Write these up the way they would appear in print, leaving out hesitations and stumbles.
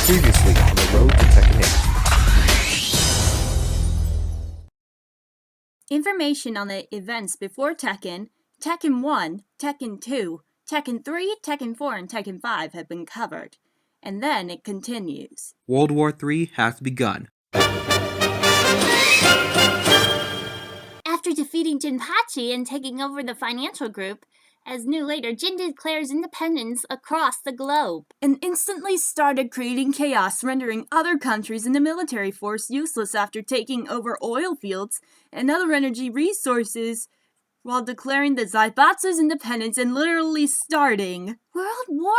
Previously on the road to Tekken 8. Information on the events before Tekken, Tekken 1, Tekken 2, Tekken 3, Tekken 4, and Tekken 5 have been covered. And then it continues. World War III has begun. After defeating Jinpachi and taking over the financial group, as new later, Jin declares independence across the globe. And instantly started creating chaos, rendering other countries in the military force useless after taking over oil fields and other energy resources, while declaring the Zaibatsu's independence and literally starting World War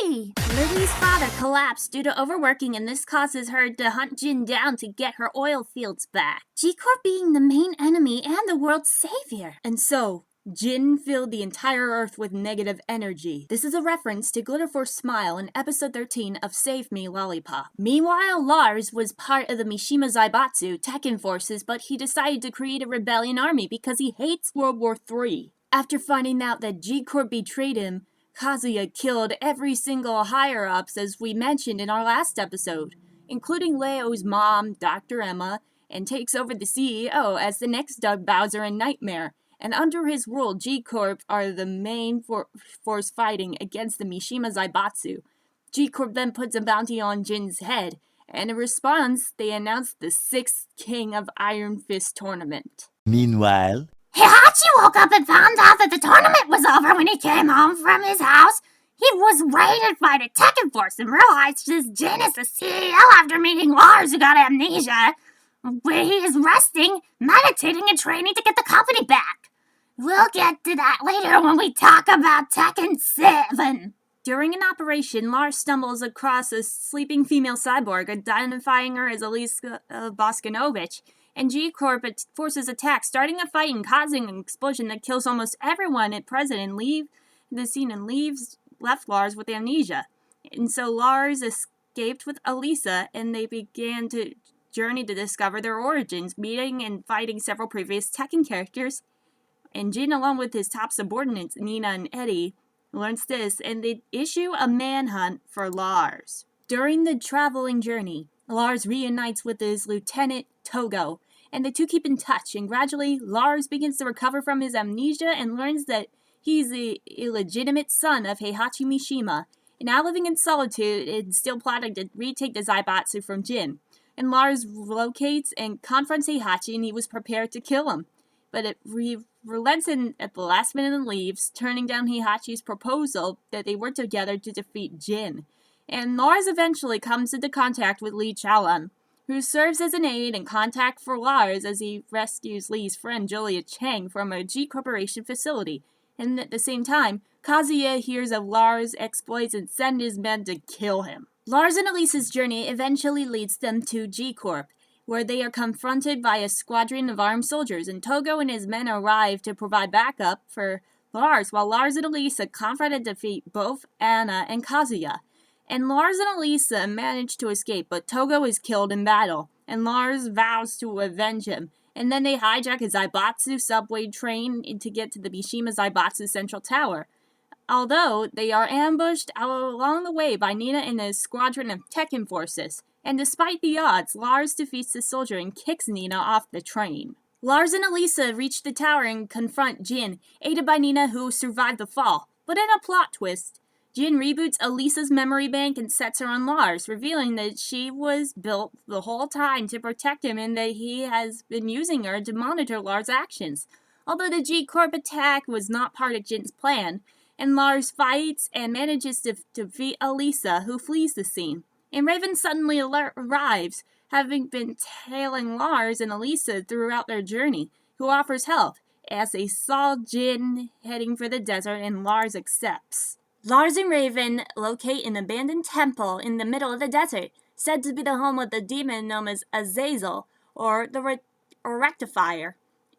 III! Lily's father collapsed due to overworking, and this causes her to hunt Jin down to get her oil fields back. G-Corp being the main enemy and the world's savior. And so, Jin filled the entire Earth with negative energy. This is a reference to Glitter Force Smile in episode 13 of Save Me Lollipop. Meanwhile, Lars was part of the Mishima Zaibatsu Tekken forces, but he decided to create a rebellion army because he hates World War III. After finding out that G-Corp betrayed him, Kazuya killed every single higher-ups as we mentioned in our last episode, including Leo's mom, Dr. Emma, and takes over the CEO as the next Doug Bowser in Nightmare. And under his rule, G-Corp are the main force fighting against the Mishima Zaibatsu. G-Corp then puts a bounty on Jin's head, and in response, they announce the 6th King of Iron Fist tournament. Meanwhile, Heihachi woke up and found out that the tournament was over when he came home from his house. He was ready to fight a Tekken force and realized his Jin is the CEO after meeting Lars, who got amnesia, where he is resting, meditating, and training to get the company back. We'll get to that later when we talk about Tekken 7. During an operation, Lars stumbles across a sleeping female cyborg, identifying her as Elisa Boskanovich, and G-Corp forces attack, starting a fight and causing an explosion that kills almost everyone present and left Lars with amnesia. And so Lars escaped with Elisa, and they began to journey to discover their origins, meeting and fighting several previous Tekken characters. And Jin, along with his top subordinates, Nina and Eddie, learns this, and they issue a manhunt for Lars. During the traveling journey, Lars reunites with his lieutenant, Togo, and the two keep in touch, and gradually, Lars begins to recover from his amnesia and learns that he's the illegitimate son of Heihachi Mishima, now living in solitude and still plotting to retake the Zaibatsu from Jin. And Lars locates and confronts Heihachi, and he was prepared to kill him. But he relents at the last minute and leaves, turning down Heihachi's proposal that they work together to defeat Jin. And Lars eventually comes into contact with Lee Chaolan, who serves as an aide and contact for Lars as he rescues Lee's friend Julia Chang from a G Corporation facility. And at the same time, Kazuya hears of Lars' exploits and sends his men to kill him. Lars and Elisa's journey eventually leads them to G-Corp, where they are confronted by a squadron of armed soldiers, and Togo and his men arrive to provide backup for Lars, while Lars and Elisa confront and defeat both Anna and Kazuya. And Lars and Elisa manage to escape, but Togo is killed in battle, and Lars vows to avenge him. And then they hijack a Zaibatsu subway train to get to the Mishima Zaibatsu Central Tower. Although they are ambushed along the way by Nina and a squadron of Tekken forces. And despite the odds, Lars defeats the soldier and kicks Nina off the train. Lars and Elisa reach the tower and confront Jin, aided by Nina, who survived the fall. But in a plot twist, Jin reboots Elisa's memory bank and sets her on Lars, revealing that she was built the whole time to protect him and that he has been using her to monitor Lars' actions. Although the G-Corp attack was not part of Jin's plan, and Lars fights and manages to defeat Elisa, who flees the scene. And Raven suddenly arrives, having been tailing Lars and Elisa throughout their journey, who offers help, as they saw Jin heading for the desert and Lars accepts. Lars and Raven locate an abandoned temple in the middle of the desert, said to be the home of the demon known as Azazel, or the Rectifier.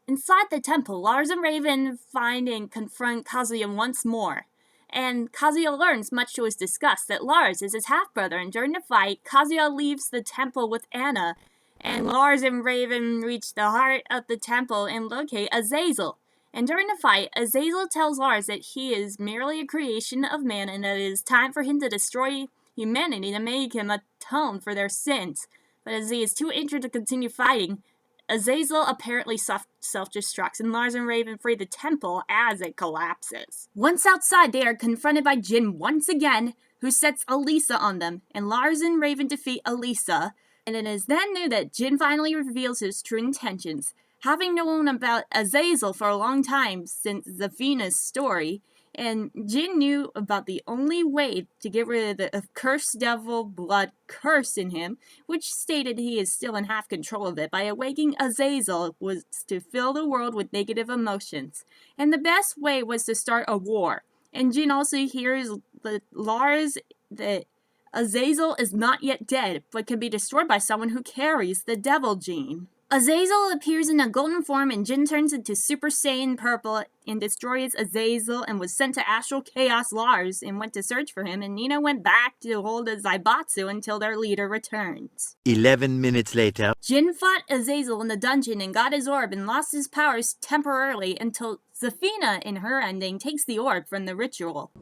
Inside the temple, Lars and Raven find and confront Kazuya once more. And Kazuya learns, much to his disgust, that Lars is his half-brother, and during the fight, Kazuya leaves the temple with Anna, and Lars and Raven reach the heart of the temple and locate Azazel. And during the fight, Azazel tells Lars that he is merely a creation of man and that it is time for him to destroy humanity to make him a atone for their sins, but as he is too injured to continue fighting, Azazel apparently self-destructs and Lars and Raven free the temple as it collapses. Once outside, they are confronted by Jin once again, who sets Elisa on them, and Lars and Raven defeat Elisa, and it is then new that Jin finally reveals his true intentions. Having known about Azazel for a long time since Zafina's story, and Jin knew about the only way to get rid of the cursed devil blood curse in him, which stated he is still in half control of it by awakening Azazel, was to fill the world with negative emotions. And the best way was to start a war. And Jin also hears that Lars that Azazel is not yet dead, but can be destroyed by someone who carries the devil gene. Azazel appears in a golden form and Jin turns into Super Saiyan Purple and destroys Azazel and was sent to Astral Chaos Lars and went to search for him, and Nina went back to hold a Zaibatsu until their leader returns. 11 minutes later. Jin fought Azazel in the dungeon and got his orb and lost his powers temporarily until Zafina, in her ending, takes the orb from the ritual.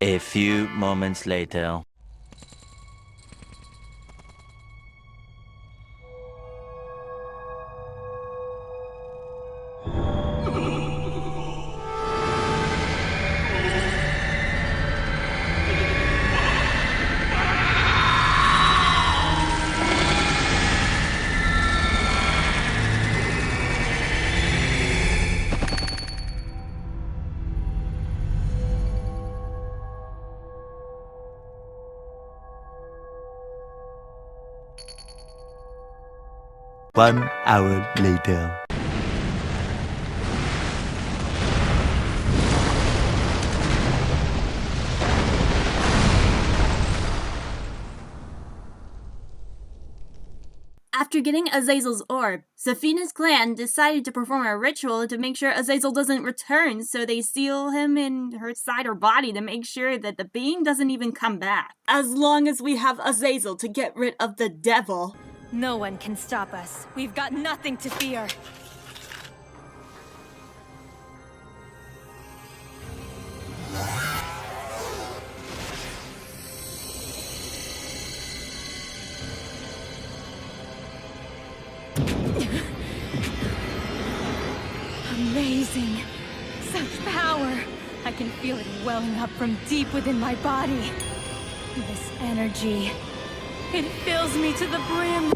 A few moments later. One hour later. After getting Azazel's orb, Zafina's clan decided to perform a ritual to make sure Azazel doesn't return, so they seal him in her side or body to make sure that the being doesn't even come back. As long as we have Azazel to get rid of the devil, no one can stop us. We've got nothing to fear. Amazing. Such power. I can feel it welling up from deep within my body. This energy. It fills me to the brim.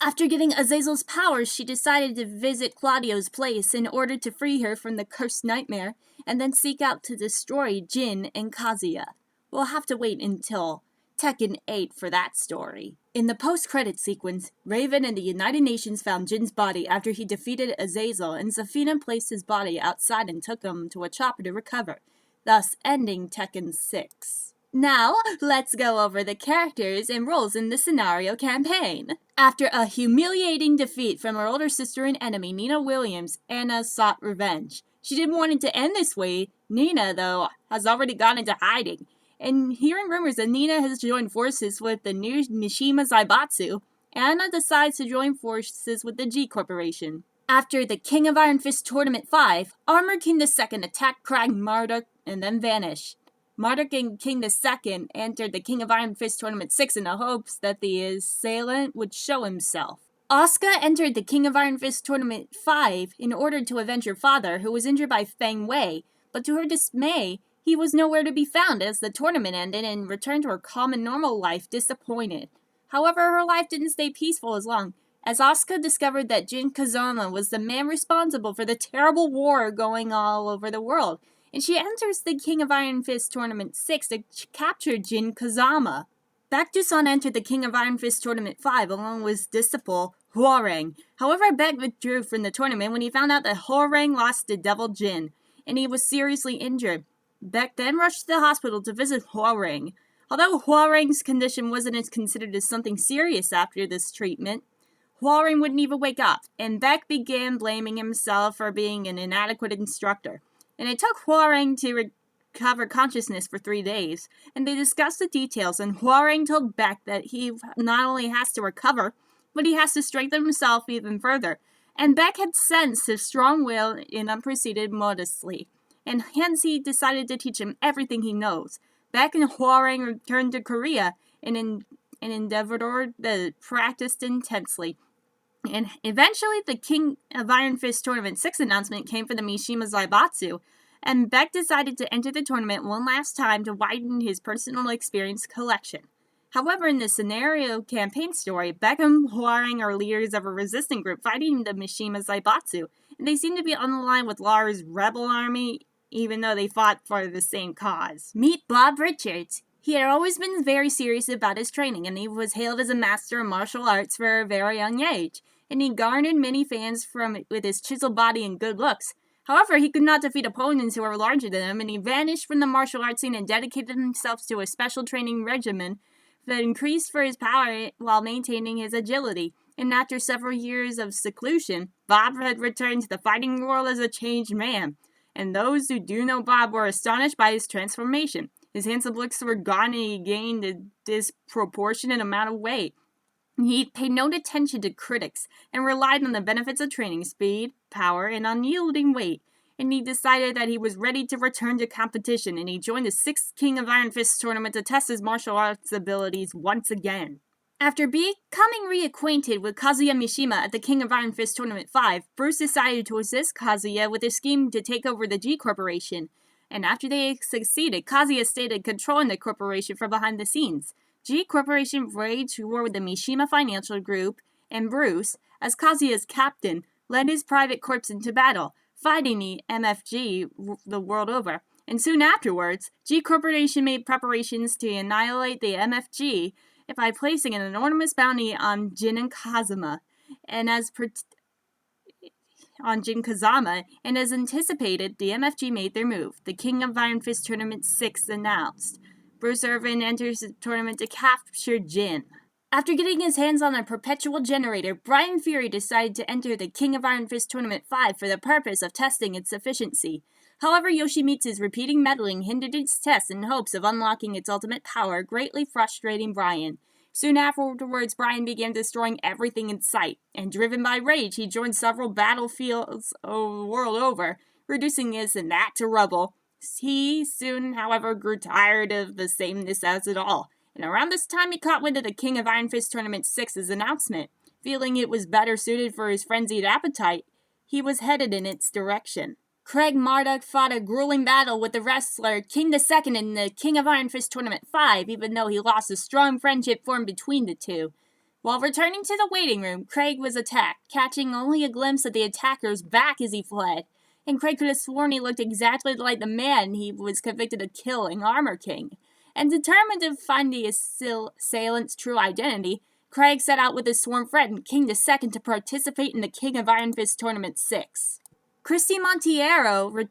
After getting Azazel's powers, she decided to visit Claudio's place in order to free her from the cursed nightmare, and then seek out to destroy Jin and Kazuya. We'll have to wait until Tekken 8 for that story. In the post-credit sequence, Raven and the United Nations found Jin's body after he defeated Azazel, and Zafina placed his body outside and took him to a chopper to recover, thus ending Tekken 6. Now, let's go over the characters and roles in the scenario campaign. After a humiliating defeat from her older sister and enemy, Nina Williams, Anna sought revenge. She didn't want it to end this way. Nina, though, has already gone into hiding. And hearing rumors that Nina has joined forces with the new Mishima Zaibatsu, Anna decides to join forces with the G Corporation. After the King of Iron Fist Tournament 5, Armor King II attacked Krag Marduk and then vanished. Marduk and King II entered the King of Iron Fist Tournament 6 in the hopes that the assailant would show himself. Asuka entered the King of Iron Fist Tournament 5 in order to avenge her father, who was injured by Feng Wei, but to her dismay, he was nowhere to be found as the tournament ended and returned to her common normal life disappointed. However, her life didn't stay peaceful as long, as Asuka discovered that Jin Kazama was the man responsible for the terrible war going all over the world, and she enters the King of Iron Fist Tournament 6 to capture Jin Kazama. Bakusan entered the King of Iron Fist Tournament 5 along with Disciple, Hwoarang. However, Beck withdrew from the tournament when he found out that Hwoarang lost to Devil Jin, and he was seriously injured. Beck then rushed to the hospital to visit Hwoarang. Although Hwoarang's condition wasn't considered as something serious after this treatment, Hwoarang wouldn't even wake up, and Beck began blaming himself for being an inadequate instructor. And it took Hwoarang to recover consciousness for 3 days, and they discussed the details, and Hwoarang told Beck that he not only has to recover, but he has to strengthen himself even further. And Beck had sensed his strong will and unproceeded modestly, and hence he decided to teach him everything he knows. Beck and Hwoarang returned to Korea and endeavored to practice intensely. And eventually, the King of Iron Fist Tournament 6 announcement came for the Mishima Zaibatsu, and Beck decided to enter the tournament one last time to widen his personal experience collection. However, in the scenario campaign story, Beck and Hwoarang are leaders of a resistant group fighting the Mishima Zaibatsu, and they seem to be on the line with Lars' rebel army, even though they fought for the same cause. Meet Bob Richards. He had always been very serious about his training, and he was hailed as a master of martial arts for a very young age, and he garnered many fans with his chiseled body and good looks. However, he could not defeat opponents who were larger than him, and he vanished from the martial arts scene and dedicated himself to a special training regimen that increased for his power while maintaining his agility. And after several years of seclusion, Bob had returned to the fighting world as a changed man. And those who do know Bob were astonished by his transformation. His handsome looks were gone, and he gained a disproportionate amount of weight. He paid no attention to critics and relied on the benefits of training, speed, power, and unyielding weight. And he decided that he was ready to return to competition, and he joined the 6th King of Iron Fist tournament to test his martial arts abilities once again. After becoming reacquainted with Kazuya Mishima at the King of Iron Fist Tournament 5, Bruce decided to assist Kazuya with his scheme to take over the G Corporation. And after they succeeded, Kazuya stated controlling the corporation from behind the scenes. G Corporation waged war with the Mishima Financial Group, and Bruce, as Kazuya's captain, led his private corps into battle, fighting the MFG the world over. And soon afterwards, G Corporation made preparations to annihilate the MFG by placing an enormous bounty on Jin and Kazama. And as anticipated, the MFG made their move. The King of Iron Fist Tournament 6 announced. Bruce Irvin enters the tournament to capture Jin. After getting his hands on a perpetual generator, Brian Fury decided to enter the King of Iron Fist Tournament 5 for the purpose of testing its efficiency. However, Yoshimitsu's repeating meddling hindered its test in hopes of unlocking its ultimate power, greatly frustrating Brian. Soon afterwards, Brian began destroying everything in sight, and driven by rage, he joined several battlefields the world over, reducing this and that to rubble. He soon, however, grew tired of the sameness as it all, and around this time he caught wind of the King of Iron Fist Tournament 6's announcement. Feeling it was better suited for his frenzied appetite, he was headed in its direction. Craig Marduk fought a grueling battle with the wrestler King II in the King of Iron Fist Tournament 5, even though he lost a strong friendship formed between the two. While returning to the waiting room, Craig was attacked, catching only a glimpse of the attacker's back as he fled. And Craig could have sworn he looked exactly like the man he was convicted of killing, Armor King. And determined to find the assailant's true identity, Craig set out with his sworn friend, King II, to participate in the King of Iron Fist Tournament 6. Christy Monteiro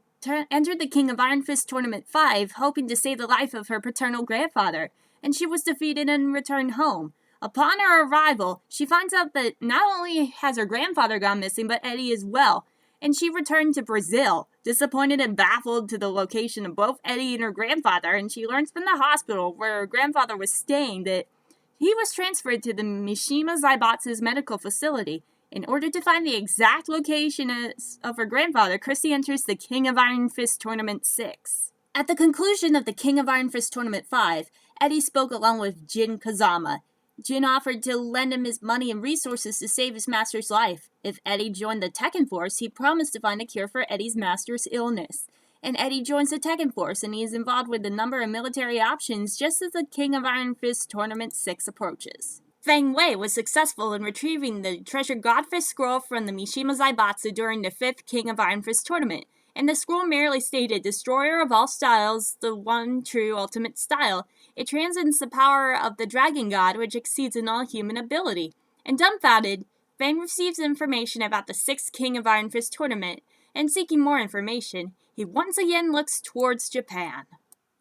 entered the King of Iron Fist Tournament 5, hoping to save the life of her paternal grandfather, and she was defeated and returned home. Upon her arrival, she finds out that not only has her grandfather gone missing, but Eddie as well. And she returned to Brazil, disappointed and baffled to the location of both Eddie and her grandfather, and she learns from the hospital where her grandfather was staying that he was transferred to the Mishima Zaibatsu's medical facility. In order to find the exact location of her grandfather, Christy enters the King of Iron Fist Tournament 6. At the conclusion of the King of Iron Fist Tournament 5, Eddie spoke along with Jin Kazama. Jin offered to lend him his money and resources to save his master's life. If Eddie joined the Tekken Force, he promised to find a cure for Eddie's master's illness. And Eddie joins the Tekken Force, and he is involved with a number of military options just as the King of Iron Fist Tournament 6 approaches. Feng Wei was successful in retrieving the treasured Godfist scroll from the Mishima Zaibatsu during the 5th King of Iron Fist Tournament, and the scroll merely stated, "Destroyer of all styles, the one true ultimate style. It transcends the power of the dragon god, which exceeds in all human ability." And dumbfounded, Fang receives information about the 6th King of Iron Fist tournament, and seeking more information, he once again looks towards Japan.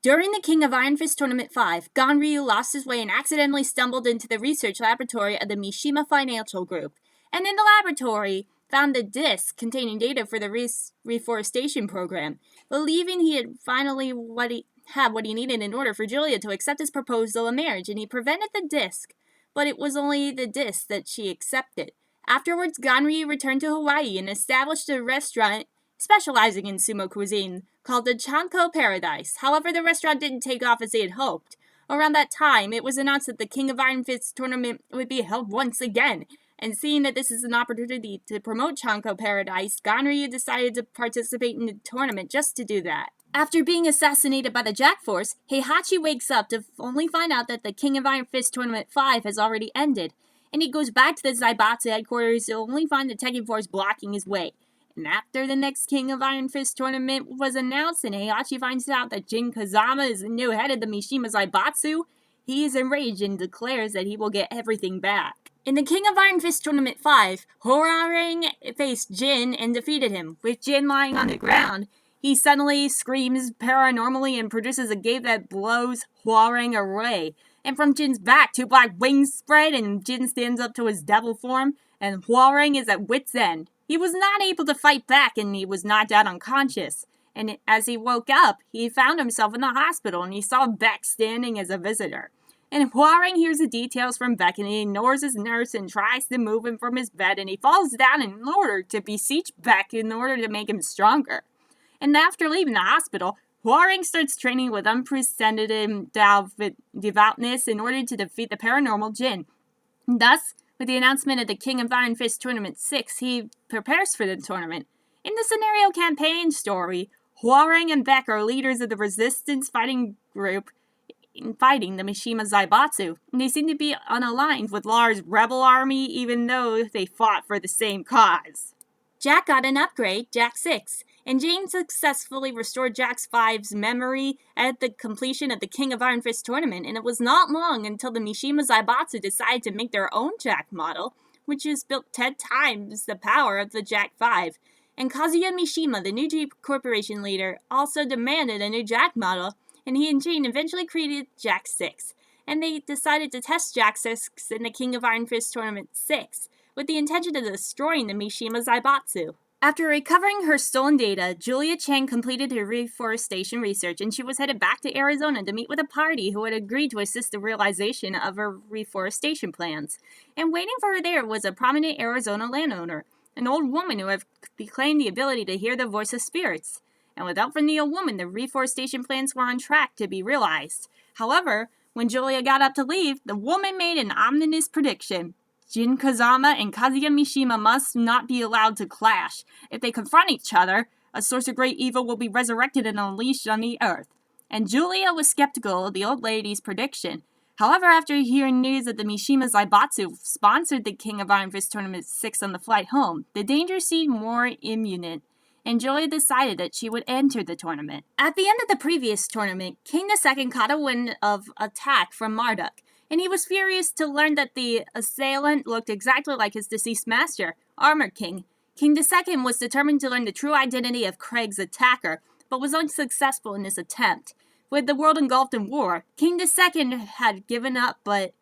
During the King of Iron Fist Tournament 5, Ganryu lost his way and accidentally stumbled into the research laboratory of the Mishima Financial Group, and in the laboratory found a disc containing data for the reforestation program, believing he had finally what he needed in order for Julia to accept his proposal of marriage, and he prevented the disc, but it was only the disc that she accepted. Afterwards, Ganryu returned to Hawaii and established a restaurant specializing in sumo cuisine called the Chanko Paradise. However, the restaurant didn't take off as he had hoped. Around that time, it was announced that the King of Iron Fist tournament would be held once again, and seeing that this is an opportunity to promote Chanko Paradise, Ganryu decided to participate in the tournament just to do that. After being assassinated by the Jack Force, Heihachi wakes up to only find out that the King of Iron Fist Tournament 5 has already ended, and he goes back to the Zaibatsu headquarters to only find the Tekken Force blocking his way. And after the next King of Iron Fist tournament was announced and Heihachi finds out that Jin Kazama is the new head of the Mishima Zaibatsu, he is enraged and declares that he will get everything back. In the King of Iron Fist Tournament 5, Hwoarang faced Jin and defeated him. With Jin lying on the ground, he suddenly screams paranormally and produces a gate that blows Hwoarang away. And from Jin's back, 2 black wings spread and Jin stands up to his devil form, and Hwoarang is at wit's end. He was not able to fight back and he was knocked out unconscious. And as he woke up, he found himself in the hospital and he saw Beck standing as a visitor. And Hwoarang hears the details from Beck and he ignores his nurse and tries to move him from his bed, and he falls down in order to beseech Beck in order to make him stronger. And after leaving the hospital, Hwoarang starts training with unprecedented devoutness in order to defeat the paranormal Jin. Thus, with the announcement of the King of Iron Fist Tournament 6, he prepares for the tournament. In the scenario campaign story, Hwoarang and Beck are leaders of the resistance fighting group fighting the Mishima Zaibatsu, and they seem to be unaligned with Lars' rebel army even though they fought for the same cause. Jack got an upgrade, Jack 6, and Jane successfully restored Jack 5's memory at the completion of the King of Iron Fist tournament, and it was not long until the Mishima Zaibatsu decided to make their own Jack model, which is built 10 times the power of the Jack 5. And Kazuya Mishima, the new Jeep Corporation leader, also demanded a new Jack model, and he and Jane eventually created Jack 6. And they decided to test Jack 6 in the King of Iron Fist Tournament 6, with the intention of destroying the Mishima Zaibatsu. After recovering her stolen data, Julia Chang completed her reforestation research, and she was headed back to Arizona to meet with a party who had agreed to assist the realization of her reforestation plans. And waiting for her there was a prominent Arizona landowner, an old woman who had claimed the ability to hear the voice of spirits. And without the old woman, the reforestation plans were on track to be realized. However, when Julia got up to leave, the woman made an ominous prediction. Jin Kazama and Kazuya Mishima must not be allowed to clash. If they confront each other, a source of great evil will be resurrected and unleashed on the earth. And Julia was skeptical of the old lady's prediction. However, after hearing news that the Mishima Zaibatsu sponsored the King of Iron Fist Tournament 6 on the flight home, the danger seemed more imminent, and Julia decided that she would enter the tournament. At the end of the previous tournament, King II caught a wind of attack from Marduk, and he was furious to learn that the assailant looked exactly like his deceased master, Armor King. King II was determined to learn the true identity of Craig's attacker, but was unsuccessful in his attempt. With the world engulfed in war, King II had given up but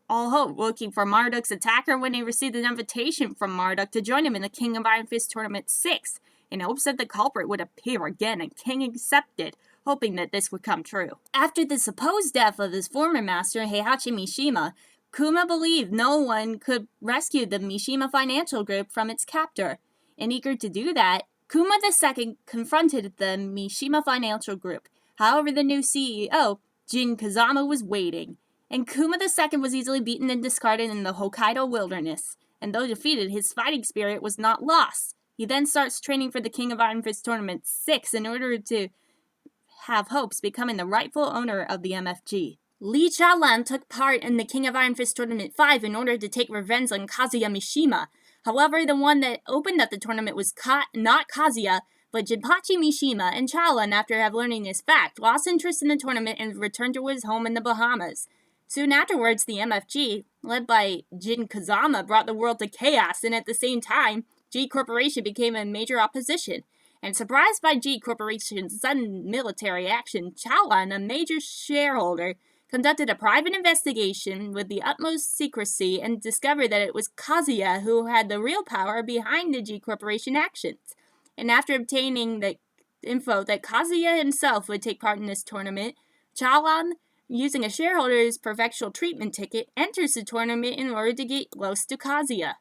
all hope, looking for Marduk's attacker when he received an invitation from Marduk to join him in the King of Iron Fist Tournament 6, in hopes that the culprit would appear again, and King accepted, hoping that this would come true. After the supposed death of his former master, Heihachi Mishima, Kuma believed no one could rescue the Mishima Financial Group from its captor. And eager to do that, Kuma II confronted the Mishima Financial Group. However, the new CEO, Jin Kazama, was waiting, and Kuma II was easily beaten and discarded in the Hokkaido wilderness, and though defeated, his fighting spirit was not lost. He then starts training for the King of Iron Fist Tournament 6 in order to have hopes becoming the rightful owner of the MFG. Li Chaolan took part in the King of Iron Fist Tournament 5 in order to take revenge on Kazuya Mishima. However, the one that opened up the tournament was not Kazuya, but Jinpachi Mishima, and Chaolan, after learning this fact, lost interest in the tournament and returned to his home in the Bahamas. Soon afterwards, the MFG, led by Jin Kazama, brought the world to chaos, and at the same time, G Corporation became a major opposition. And surprised by G Corporation's sudden military action, Chaolan, a major shareholder, conducted a private investigation with the utmost secrecy and discovered that it was Kazuya who had the real power behind the G Corporation actions. And after obtaining the info that Kazuya himself would take part in this tournament, Chaolan, using a shareholder's preferential treatment ticket, enters the tournament in order to get close to Kazuya.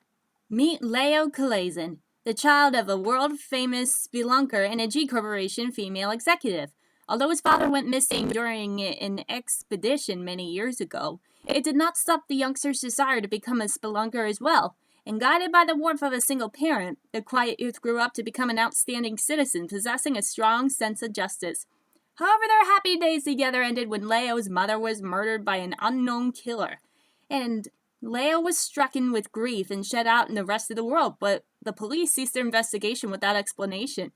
Meet Leo Kalazan, the child of a world-famous spelunker and a G Corporation female executive. Although his father went missing during an expedition many years ago, it did not stop the youngster's desire to become a spelunker as well. And guided by the warmth of a single parent, the quiet youth grew up to become an outstanding citizen, possessing a strong sense of justice. However, their happy days together ended when Leo's mother was murdered by an unknown killer. And Leo was stricken with grief and shut out in the rest of the world, but the police ceased their investigation without explanation.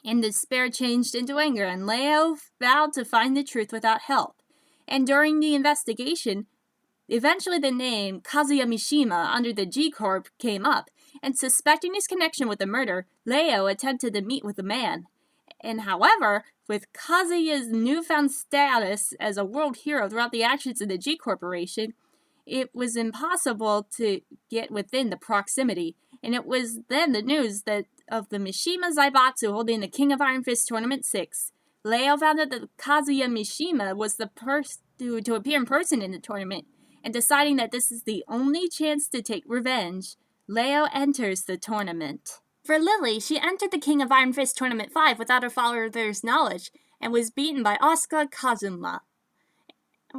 And despair changed into anger, and Leo vowed to find the truth without help. And during the investigation, eventually the name Kazuya Mishima under the G Corp came up, and suspecting his connection with the murder, Leo attempted to meet with the man. And however, with Kazuya's newfound status as a world hero throughout the actions of the G Corporation, it was impossible to get within the proximity. And it was then the news that of the Mishima Zaibatsu holding the King of Iron Fist Tournament 6. Leo found out that Kazuya Mishima was the first to appear in person in the tournament, and deciding that this is the only chance to take revenge, Leo enters the tournament. For Lily, she entered the King of Iron Fist Tournament 5 without her father's knowledge, and was beaten by Asuka Kazuma,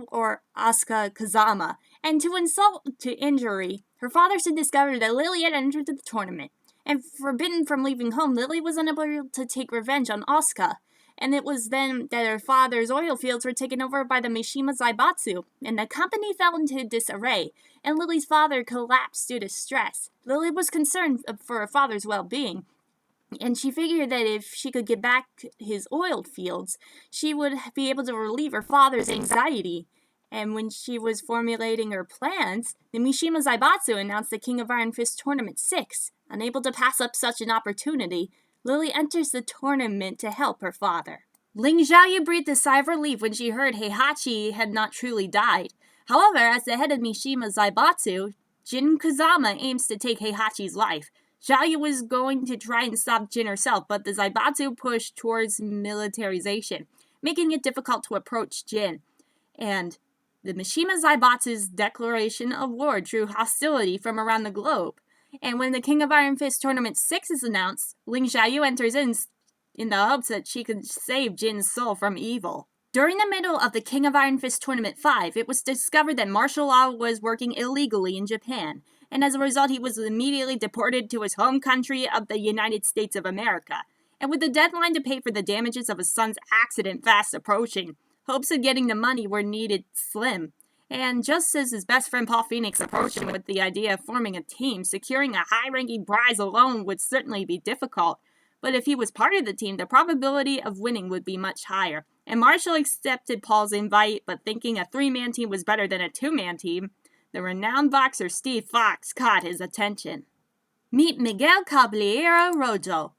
or Asuka Kazama, and to insult to injury, her father soon discovered that Lily had entered the tournament, and forbidden from leaving home, Lily was unable to take revenge on Asuka, and it was then that her father's oil fields were taken over by the Mishima Zaibatsu, and the company fell into disarray, and Lily's father collapsed due to stress. Lily was concerned for her father's well-being, and she figured that if she could get back his oil fields, she would be able to relieve her father's anxiety. And when she was formulating her plans, the Mishima Zaibatsu announced the King of Iron Fist Tournament 6. Unable to pass up such an opportunity, Lily enters the tournament to help her father. Ling Xiaoyu breathed a sigh of relief when she heard Heihachi had not truly died. However, as the head of Mishima Zaibatsu, Jin Kazama aims to take Heihachi's life. Xiaoyu was going to try and stop Jin herself, but the Zaibatsu pushed towards militarization, making it difficult to approach Jin. And the Mishima Zaibatsu's declaration of war drew hostility from around the globe. And when the King of Iron Fist Tournament 6 is announced, Ling Xiaoyu enters in the hopes that she could save Jin's soul from evil. During the middle of the King of Iron Fist Tournament 5, it was discovered that martial law was working illegally in Japan, and as a result he was immediately deported to his home country of the United States of America. And with the deadline to pay for the damages of his son's accident fast approaching, hopes of getting the money were needed slim. And just as his best friend Paul Phoenix approached him with the idea of forming a team, securing a high-ranking prize alone would certainly be difficult. But if he was part of the team, the probability of winning would be much higher. And Marshall accepted Paul's invite, but thinking a 3-man team was better than a 2-man team, the renowned boxer Steve Fox caught his attention. Meet Miguel Caballero Rojo.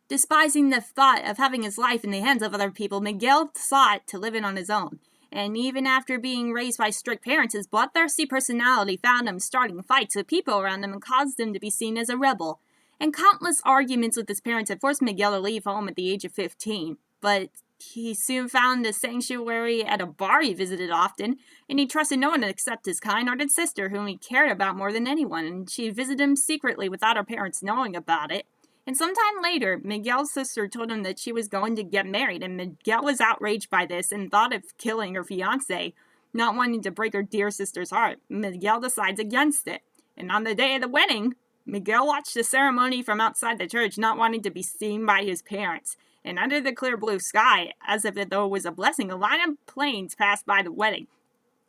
Despising the thought of having his life in the hands of other people, Miguel sought to live it on his own. And even after being raised by strict parents, his bloodthirsty personality found him starting fights with people around him and caused him to be seen as a rebel. And countless arguments with his parents had forced Miguel to leave home at the age of 15. But he soon found a sanctuary at a bar he visited often, and he trusted no one except his kind-hearted sister, whom he cared about more than anyone, and she visited him secretly without her parents knowing about it. And sometime later, Miguel's sister told him that she was going to get married, and Miguel was outraged by this and thought of killing her fiancé. Not wanting to break her dear sister's heart, Miguel decides against it. And on the day of the wedding, Miguel watched the ceremony from outside the church, not wanting to be seen by his parents. And under the clear blue sky, as if though it was a blessing, a line of planes passed by the wedding.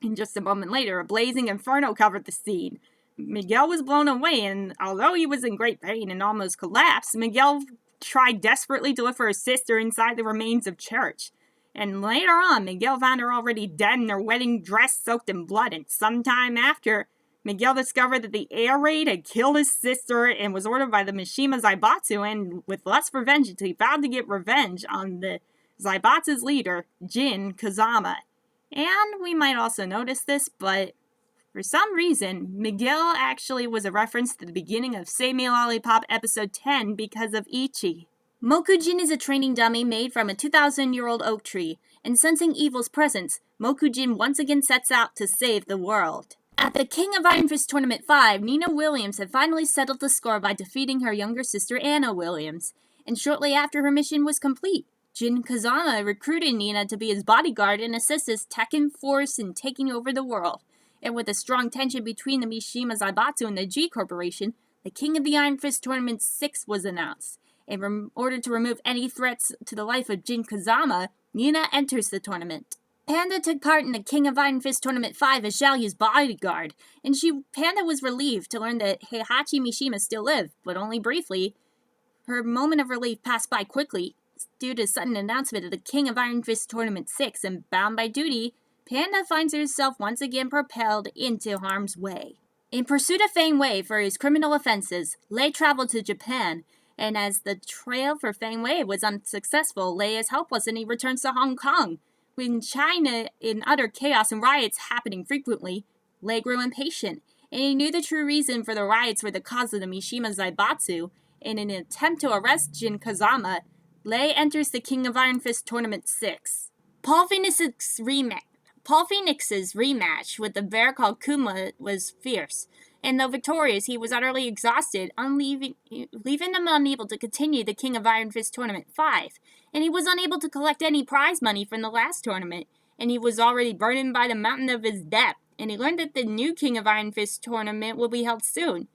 And just a moment later, a blazing inferno covered the scene. Miguel was blown away, and although he was in great pain and almost collapsed, Miguel tried desperately to lift for his sister inside the remains of church. And later on, Miguel found her already dead in her wedding dress soaked in blood, and sometime after, Miguel discovered that the air raid had killed his sister and was ordered by the Mishima Zaibatsu, and with lust for vengeance, he vowed to get revenge on the Zaibatsu's leader, Jin Kazama. And we might also notice this, but for some reason, Miguel actually was a reference to the beginning of Save Me Lollipop episode 10 because of Ichi. Mokujin is a training dummy made from a 2,000-year-old oak tree, and sensing evil's presence, Mokujin once again sets out to save the world. At the King of Iron Fist Tournament 5, Nina Williams had finally settled the score by defeating her younger sister Anna Williams, and shortly after her mission was complete, Jin Kazama recruited Nina to be his bodyguard and assist his Tekken force in taking over the world. And with a strong tension between the Mishima Zaibatsu and the G Corporation, the King of the Iron Fist Tournament 6 was announced. In order to remove any threats to the life of Jin Kazama, Nina enters the tournament. Panda took part in the King of Iron Fist Tournament 5 as Xiaoyu's bodyguard, and Panda was relieved to learn that Heihachi Mishima still lived, but only briefly. Her moment of relief passed by quickly due to sudden announcement of the King of Iron Fist Tournament 6, and bound by duty, Panda finds herself once again propelled into harm's way. In pursuit of Fang Wei for his criminal offenses, Lei traveled to Japan, and as the trail for Fang Wei was unsuccessful, Lei is helpless and he returns to Hong Kong. With China in utter chaos and riots happening frequently, Lei grew impatient, and he knew the true reason for the riots were the cause of the Mishima Zaibatsu. In an attempt to arrest Jin Kazama, Lei enters the King of Iron Fist Tournament 6. Paul Phoenix's rematch with the bear called Kuma was fierce, and though victorious, he was utterly exhausted, leaving him unable to continue the King of Iron Fist Tournament 5, and he was unable to collect any prize money from the last tournament, and he was already burdened by the mountain of his debt, and he learned that the new King of Iron Fist Tournament will be held soon,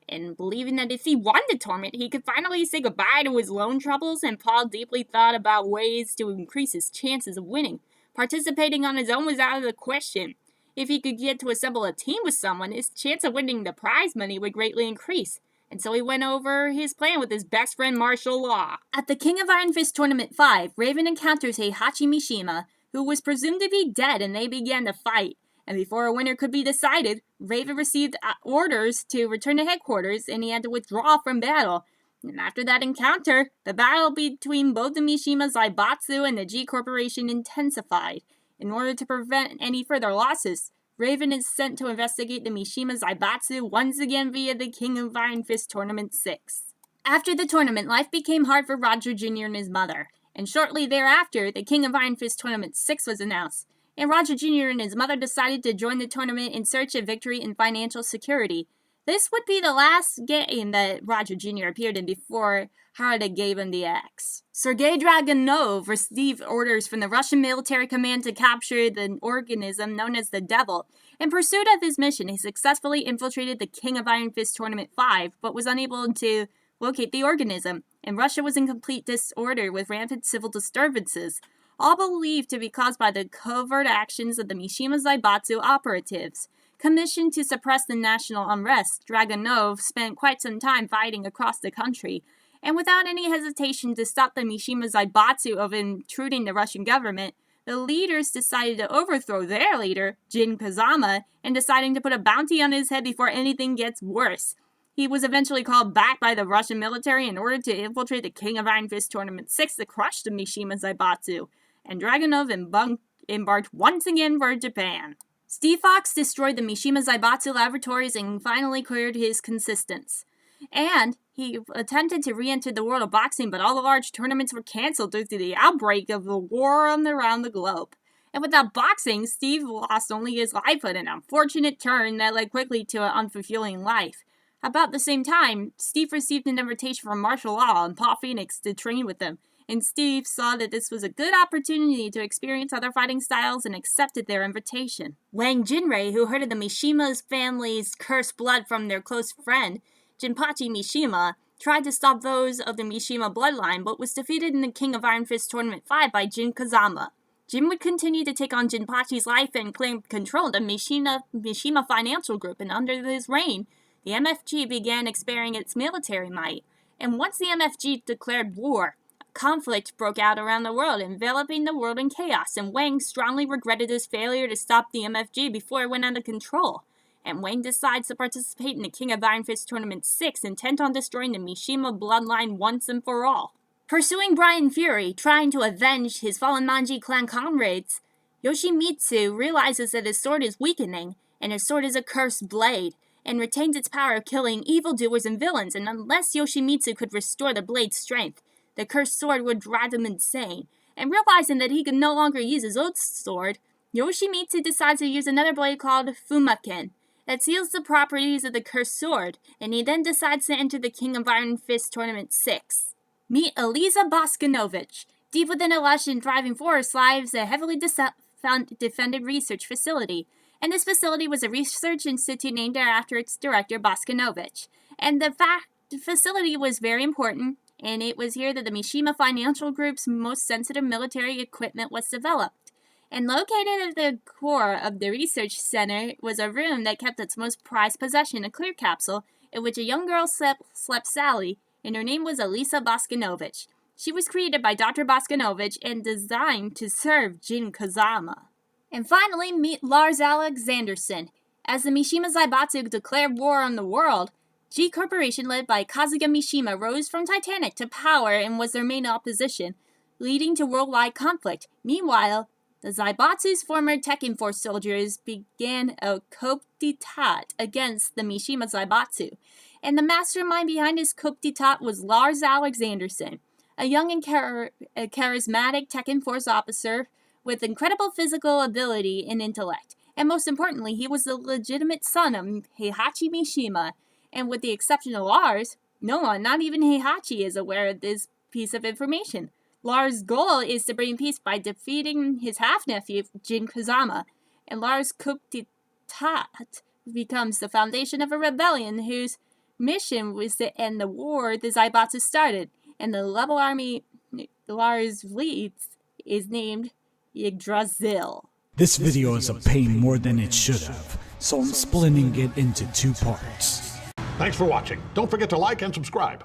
and believing that if he won the tournament, he could finally say goodbye to his loan troubles, and Paul deeply thought about ways to increase his chances of winning. Participating on his own was out of the question. If he could get to assemble a team with someone, his chance of winning the prize money would greatly increase. And so he went over his plan with his best friend Martial Law. At the King of Iron Fist Tournament 5, Raven encounters Heihachi Mishima, who was presumed to be dead, and they began to fight. And before a winner could be decided, Raven received orders to return to headquarters, and he had to withdraw from battle. And after that encounter, the battle between both the Mishima Zaibatsu and the G Corporation intensified. In order to prevent any further losses, Raven is sent to investigate the Mishima Zaibatsu once again via the King of Iron Fist Tournament 6. After the tournament, life became hard for Roger Jr. and his mother, and shortly thereafter, the King of Iron Fist Tournament 6 was announced, and Roger Jr. and his mother decided to join the tournament in search of victory and financial security. This would be the last game that Roger Jr. appeared in before Harada gave him the axe. Sergei Dragunov received orders from the Russian military command to capture the organism known as the Devil. In pursuit of his mission, he successfully infiltrated the King of Iron Fist Tournament 5, but was unable to locate the organism, and Russia was in complete disorder with rampant civil disturbances, all believed to be caused by the covert actions of the Mishima Zaibatsu operatives. Commissioned to suppress the national unrest, Dragunov spent quite some time fighting across the country, and without any hesitation to stop the Mishima Zaibatsu of intruding the Russian government, the leaders decided to overthrow their leader, Jin Kazama, and deciding to put a bounty on his head before anything gets worse. He was eventually called back by the Russian military in order to infiltrate the King of Iron Fist Tournament 6 to crush the Mishima Zaibatsu, and Dragunov embarked once again for Japan. Steve Fox destroyed the Mishima Zaibatsu laboratories and finally cleared his consistence. And he attempted to re-enter the world of boxing, but all the large tournaments were cancelled due to the outbreak of the war around the globe. And without boxing, Steve lost only his livelihood, an unfortunate turn that led quickly to an unfulfilling life. About the same time, Steve received an invitation from Martial Law and Paul Phoenix to train with them, and Steve saw that this was a good opportunity to experience other fighting styles and accepted their invitation. Wang Jinrei, who heard of the Mishima's family's cursed blood from their close friend, Jinpachi Mishima, tried to stop those of the Mishima bloodline, but was defeated in the King of Iron Fist Tournament 5 by Jin Kazama. Jin would continue to take on Jinpachi's life and claim control of the Mishima Financial Group, and under his reign, the MFG began expanding its military might. And once the MFG declared war, Conflict broke out around the world, enveloping the world in chaos, and Wang strongly regretted his failure to stop the MFG before it went out of control. And Wang decides to participate in the King of Iron Fist Tournament 6, intent on destroying the Mishima bloodline once and for all. Pursuing Brian Fury, trying to avenge his fallen Manji clan comrades, Yoshimitsu realizes that his sword is weakening, and his sword is a cursed blade, and retains its power of killing evildoers and villains, and unless Yoshimitsu could restore the blade's strength, the cursed sword would drive him insane. And realizing that he could no longer use his old sword, Yoshimitsu decides to use another blade called Fumaken that seals the properties of the cursed sword, and he then decides to enter the King of Iron Fist Tournament 6. Meet Eliza Boskanovich. Deep within a lush and thriving forest lies a heavily defended research facility, and this facility was a research institute named after its director, Boskanovich. And the facility was very important, and it was here that the Mishima Financial Group's most sensitive military equipment was developed. And located at the core of the research center was a room that kept its most prized possession, a clear capsule, in which a young girl slept Sally, and her name was Elisa Boskanovich. She was created by Dr. Boskanovich and designed to serve Jin Kazama. And finally, meet Lars Alexanderson. As the Mishima Zaibatsu declared war on the world, G Corporation, led by Kazuga Mishima, rose from Titanic to power and was their main opposition, leading to worldwide conflict. Meanwhile, the Zaibatsu's former Tekken Force soldiers began a coup d'etat against the Mishima Zaibatsu, and the mastermind behind his coup d'etat was Lars Alexanderson, a young and charismatic Tekken Force officer with incredible physical ability and intellect. And most importantly, he was the legitimate son of Heihachi Mishima, and with the exception of Lars, no one, not even Heihachi, is aware of this piece of information. Lars' goal is to bring peace by defeating his half-nephew, Jin Kazama, and Lars' coup d'etat becomes the foundation of a rebellion whose mission was to end the war the Zaibatsu started, and the rebel army Lars leads is named Yggdrasil. This video is a pain more than it should have, so I'm splitting it into 2 parts. Thanks for watching. Don't forget to like and subscribe.